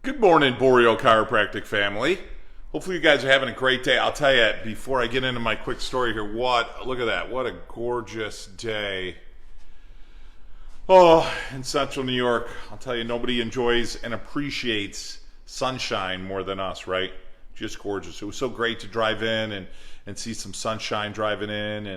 Good morning, Borio Chiropractic family. Hopefully you guys are having a great day. I'll tell you, before I get into my quick story here, look at that. What a gorgeous day. Oh, in central New York. I'll tell you, nobody enjoys and appreciates sunshine more than us, right? Just gorgeous. It was so great to drive in and see some sunshine driving in,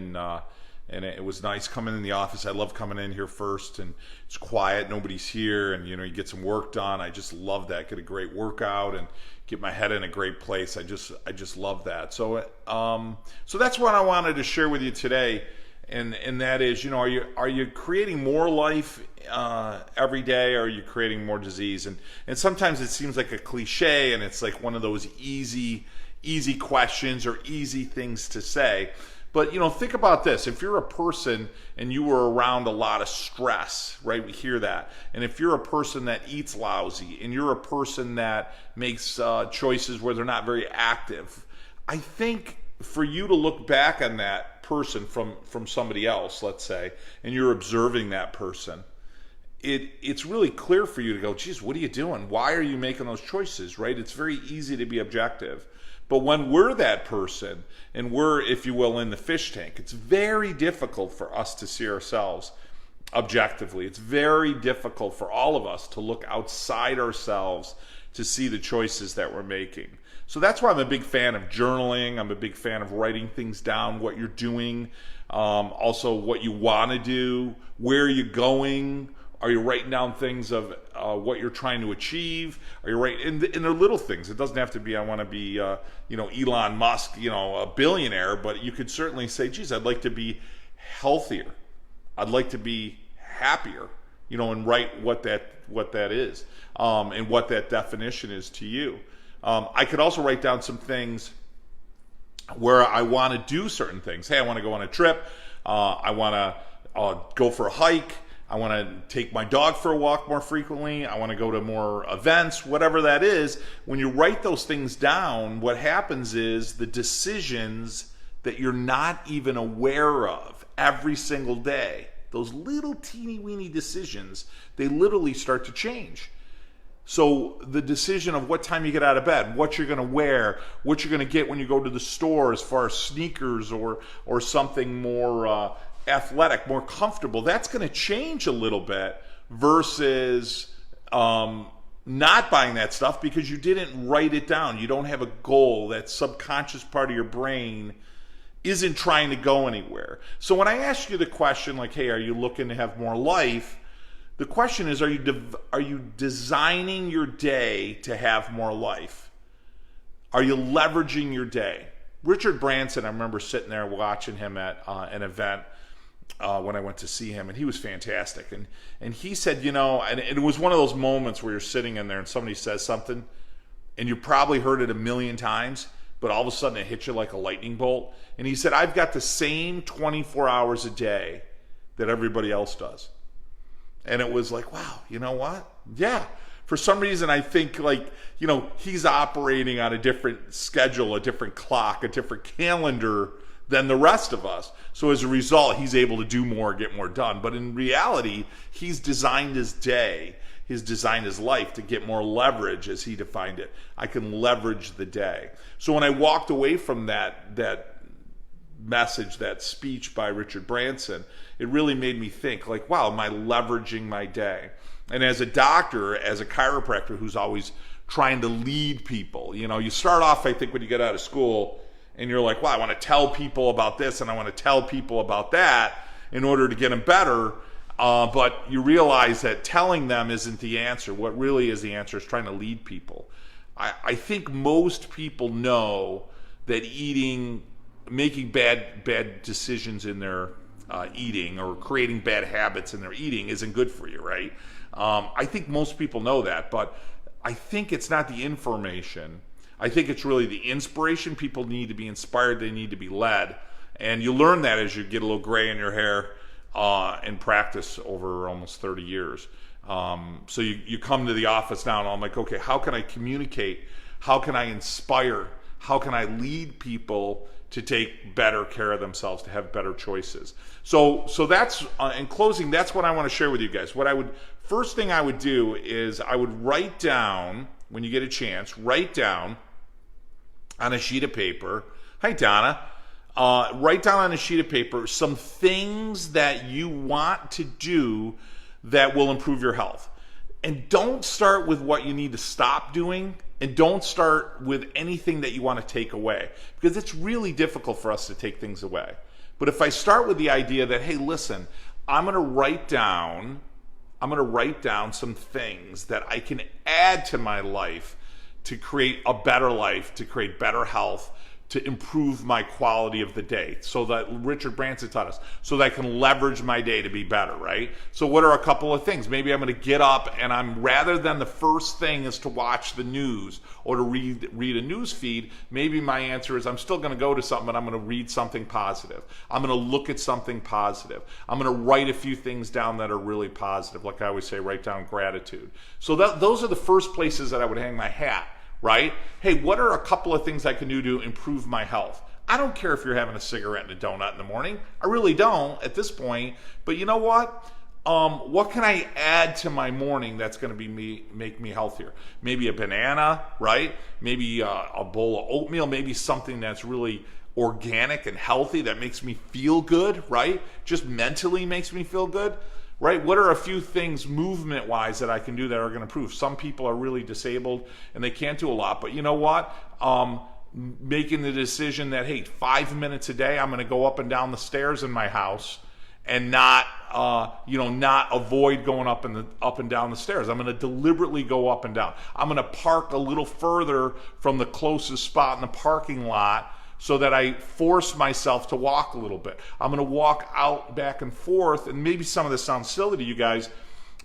and it was nice coming in the office. I love coming in here first, and it's quiet, nobody's here, and you get some work done. I just love that. Get a great workout and get my head in a great place. I just love that. So that's what I wanted to share with you today, and that is, are you creating more life every day, or are you creating more disease? And sometimes it seems like a cliche, and it's like one of those easy questions or easy things to say. But, think about this. If you're a person and you were around a lot of stress, right? We hear that. And if you're a person that eats lousy and you're a person that makes choices where they're not very active, I think for you to look back on that person from somebody else, let's say, and you're observing that person, it's really clear for you to go, geez, what are you doing? Why are you making those choices, right? It's very easy to be objective. But when we're that person and we're, if you will, in the fish tank, it's very difficult for us to see ourselves objectively. It's very difficult for all of us to look outside ourselves to see the choices that we're making. So that's why I'm a big fan of journaling. I'm a big fan of writing things down, what you're doing, also what you want to do, where you're going. Are you writing down things of what you're trying to achieve? Are you writing? And they're little things. It doesn't have to be, I want to be, Elon Musk, a billionaire. But you could certainly say, geez, I'd like to be healthier. I'd like to be happier, and write what that is, and what that definition is to you. I could also write down some things where I want to do certain things. Hey, I want to go on a trip. I want to go for a hike. I want to take my dog for a walk more frequently. I want to go to more events, whatever that is. When you write those things down, what happens is the decisions that you're not even aware of every single day, those little teeny weeny decisions, they literally start to change. So the decision of what time you get out of bed, what you're going to wear, what you're going to get when you go to the store as far as sneakers or something more athletic, more comfortable, that's going to change a little bit versus not buying that stuff because you didn't write it down. You don't have a goal. That subconscious part of your brain isn't trying to go anywhere. So when I ask you the question like, hey, are you looking to have more life? The question is, are you designing your day to have more life? Are you leveraging your day? Richard Branson, I remember sitting there watching him at an event when I went to see him, and he was fantastic. And he said, and it was one of those moments where you're sitting in there and somebody says something, and you probably heard it a million times, but all of a sudden it hits you like a lightning bolt. And he said, I've got the same 24 hours a day that everybody else does. And it was like, wow, you know what? Yeah. For some reason, I think he's operating on a different schedule, a different clock, a different calendar than the rest of us. So as a result, he's able to do more, get more done. But in reality, he's designed his day, he's designed his life to get more leverage, as he defined it. I can leverage the day. So when I walked away from that message, that speech by Richard Branson, it really made me think wow, am I leveraging my day? And as a doctor, as a chiropractor who's always trying to lead people, you start off, I think, when you get out of school, and you're like, well, I want to tell people about this and I want to tell people about that in order to get them better. But you realize that telling them isn't the answer. What really is the answer is trying to lead people. I think most people know that making bad decisions in their eating or creating bad habits in their eating isn't good for you, right? I think most people know that, but I think it's not the information. I think it's really the inspiration. People need to be inspired. They need to be led. And you learn that as you get a little gray in your hair and practice over almost 30 years. So you come to the office now and I'm like, okay, how can I communicate? How can I inspire? How can I lead people to take better care of themselves, to have better choices? So that's, in closing, that's what I want to share with you guys. First thing I would do is I would write down when you get a chance, write down on a sheet of paper, hi Donna, write down on a sheet of paper some things that you want to do that will improve your health. And don't start with what you need to stop doing, and don't start with anything that you want to take away, because it's really difficult for us to take things away. But if I start with the idea that, hey, listen, I'm going to write down some things that I can add to my life to create a better life, to create better health, to improve my quality of the day, so that Richard Branson taught us, so that I can leverage my day to be better, right? So what are a couple of things? Maybe I'm going to get up and I'm, rather than the first thing is to watch the news or to read a news feed, maybe my answer is I'm still going to go to something, but I'm going to read something positive. I'm going to look at something positive. I'm going to write a few things down that are really positive. Like I always say, write down gratitude. So those are the first places that I would hang my hat. Right? Hey, what are a couple of things I can do to improve my health? I don't care if you're having a cigarette and a donut in the morning. I really don't at this point. But you know what? What can I add to my morning that's going to make me healthier? Maybe a banana, right? Maybe a bowl of oatmeal. Maybe something that's really organic and healthy that makes me feel good, right? Just mentally makes me feel good. Right? What are a few things movement-wise that I can do that are going to improve? Some people are really disabled and they can't do a lot, but you know what? Making the decision that, hey, 5 minutes a day, I'm going to go up and down the stairs in my house and not avoid going up and down the stairs. I'm going to deliberately go up and down. I'm going to park a little further from the closest spot in the parking lot, so that I force myself to walk a little bit. I'm going to walk out back and forth, and maybe some of this sounds silly to you guys,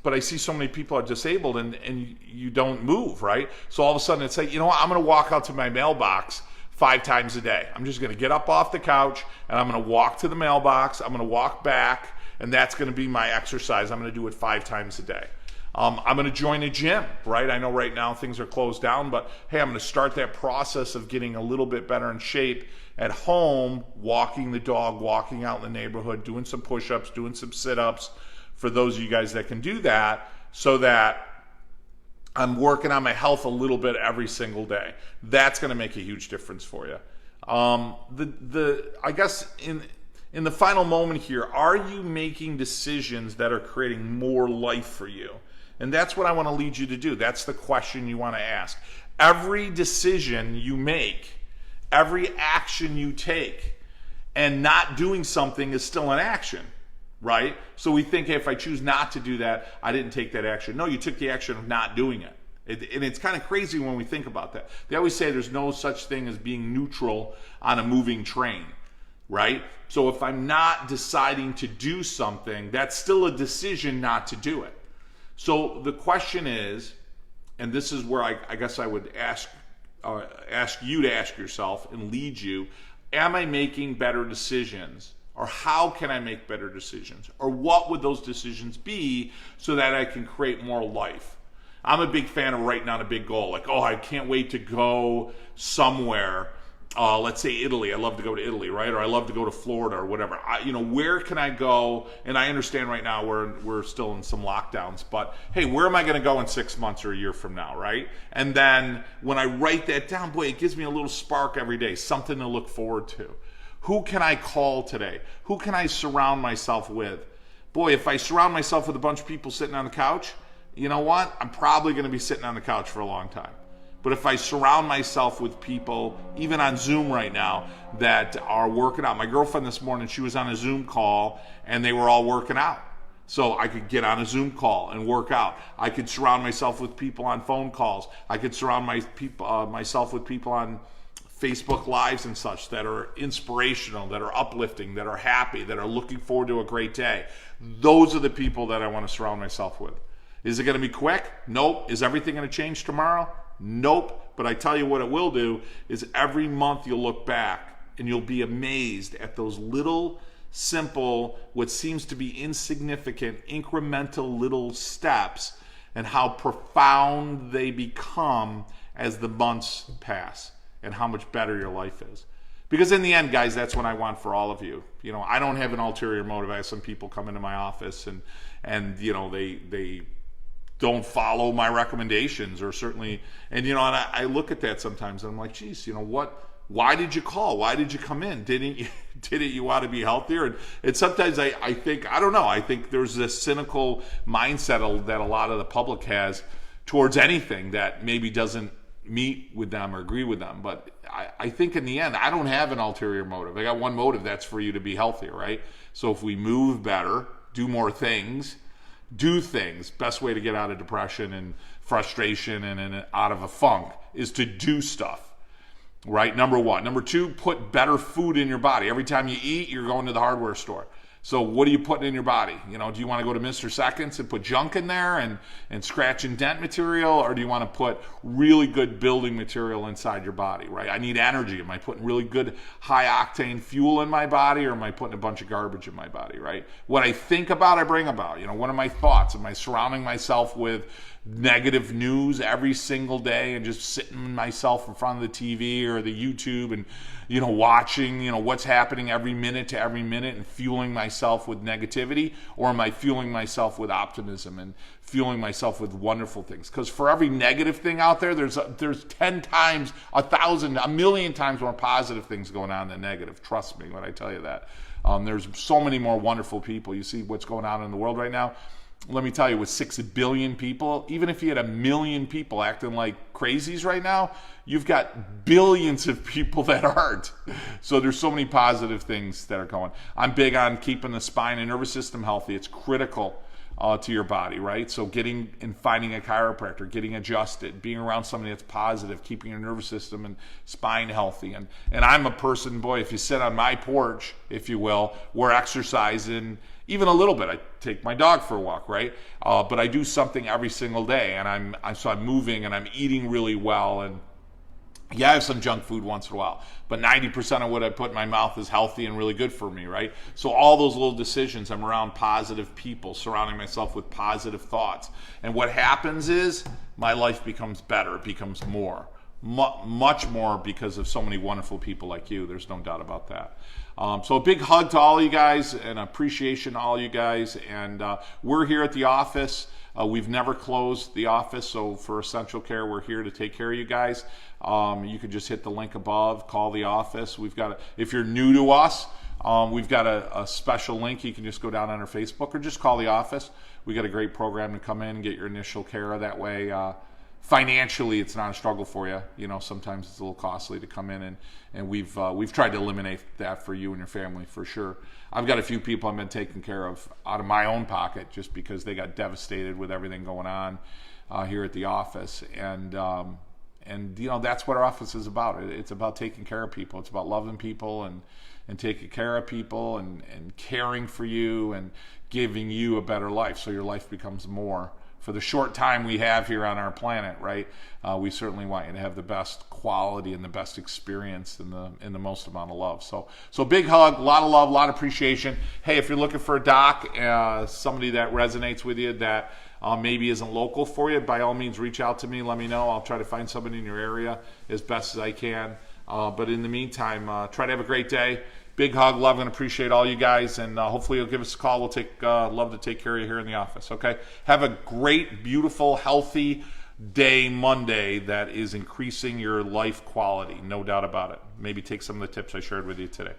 but I see so many people are disabled and you don't move, right? So all of a sudden it's like, you know what, I'm going to walk out to my mailbox 5 times a day. I'm just going to get up off the couch and I'm going to walk to the mailbox. I'm going to walk back, and that's going to be my exercise. I'm going to do it 5 times a day. I'm going to join a gym, right? I know right now things are closed down, but hey, I'm going to start that process of getting a little bit better in shape at home, walking the dog, walking out in the neighborhood, doing some push-ups, doing some sit-ups for those of you guys that can do that, so that I'm working on my health a little bit every single day. That's going to make a huge difference for you. I guess in the final moment here, are you making decisions that are creating more life for you? And that's what I want to lead you to do. That's the question you want to ask. Every decision you make, every action you take, and not doing something is still an action, right? So we think, hey, if I choose not to do that, I didn't take that action. No, you took the action of not doing it. And it's kind of crazy when we think about that. They always say there's no such thing as being neutral on a moving train, right? So if I'm not deciding to do something, that's still a decision not to do it. So the question is, and this is where I guess I would ask you to ask yourself and lead you, am I making better decisions? Or how can I make better decisions? Or what would those decisions be so that I can create more life? I'm a big fan of writing down a big goal. Like, oh, I can't wait to go somewhere. Let's say Italy. I love to go to Italy, right? Or I love to go to Florida or whatever. Where can I go? And I understand right now we're still in some lockdowns, but hey, where am I going to go in 6 months or a year from now, right? And then when I write that down, boy, it gives me a little spark every day, something to look forward to. Who can I call today? Who can I surround myself with? Boy, if I surround myself with a bunch of people sitting on the couch, you know what? I'm probably going to be sitting on the couch for a long time. But if I surround myself with people, even on Zoom right now, that are working out. My girlfriend this morning, she was on a Zoom call and they were all working out. So I could get on a Zoom call and work out. I could surround myself with people on phone calls. I could surround myself with people on Facebook Lives and such that are inspirational, that are uplifting, that are happy, that are looking forward to a great day. Those are the people that I want to surround myself with. Is it going to be quick? Nope. Is everything going to change tomorrow? Nope. But I tell you what it will do is every month you'll look back and you'll be amazed at those little, simple, what seems to be insignificant, incremental little steps, and how profound they become as the months pass and how much better your life is. Because in the end, guys, that's what I want for all of you. I don't have an ulterior motive. I have some people come into my office and they don't follow my recommendations, or certainly, and and I look at that sometimes and I'm like, geez, why did you call? Why did you come in? Didn't you want to be healthier? And sometimes I think, I don't know, I think there's this cynical mindset that a lot of the public has towards anything that maybe doesn't meet with them or agree with them. But I think in the end, I don't have an ulterior motive. I got one motive, that's for you to be healthier, right? So if we move better, do more things, do things, best way to get out of depression and frustration and out of a funk is to do stuff. Right? Number one. Number two, put better food in your body. Every time you eat, you're going to the hardware store. So what are you putting in your body? Do you want to go to Mr. Seconds and put junk in there and scratch and dent material? Or do you want to put really good building material inside your body, right? I need energy. Am I putting really good high octane fuel in my body, or am I putting a bunch of garbage in my body, right? What I think about, I bring about. What are my thoughts? Am I surrounding myself with negative news every single day and just sitting myself in front of the TV or the YouTube and watching what's happening every minute to every minute and fueling myself with negativity? Or am I fueling myself with optimism and fueling myself with wonderful things? Because for every negative thing out there, there's 10 times, 1,000, 1,000,000 times more positive things going on than negative. Trust me when I tell you that. There's so many more wonderful people. You see what's going on in the world right now. Let me tell you, with 6 billion people, even if you had 1 million people acting like crazies right now, you've got billions of people that aren't. So there's so many positive things that are going. I'm big on keeping the spine and nervous system healthy. It's critical to your body, right? So getting and finding a chiropractor, getting adjusted, being around somebody that's positive, keeping your nervous system and spine healthy. And I'm a person, boy, if you sit on my porch, if you will, we're exercising even a little bit. I take my dog for a walk, right? But I do something every single day, and I'm moving and I'm eating really well. And yeah, I have some junk food once in a while, but 90% of what I put in my mouth is healthy and really good for me, right? So all those little decisions, I'm around positive people, surrounding myself with positive thoughts. And what happens is my life becomes better. It becomes more. Much more, because of so many wonderful people like you. There's no doubt about that. So a big hug to all you guys and appreciation to all you guys. And we're here at the office. We've never closed the office. So for Essential Care, we're here to take care of you guys. You can just hit the link above, call the office. If you're new to us, we've got a special link. You can just go down on our Facebook or just call the office. We got a great program to come in and get your initial care that way. Financially, it's not a struggle for you. Sometimes it's a little costly to come in, and we've tried to eliminate that for you and your family for sure. I've got a few people I've been taking care of out of my own pocket just because they got devastated with everything going on here at the office, and that's what our office is about. It's about taking care of people. It's about loving people and taking care of people and caring for you and giving you a better life, so your life becomes more. For the short time we have here on our planet, right? We certainly want you to have the best quality and the best experience and the most amount of love. So big hug, a lot of love, a lot of appreciation. Hey, if you're looking for a doc, somebody that resonates with you that maybe isn't local for you, by all means reach out to me. Let me know. I'll try to find somebody in your area as best as I can. But in the meantime, try to have a great day. Big hug, love, and appreciate all you guys, and hopefully you'll give us a call. We'll love to take care of you here in the office, okay? Have a great, beautiful, healthy day Monday that is increasing your life quality, no doubt about it. Maybe take some of the tips I shared with you today.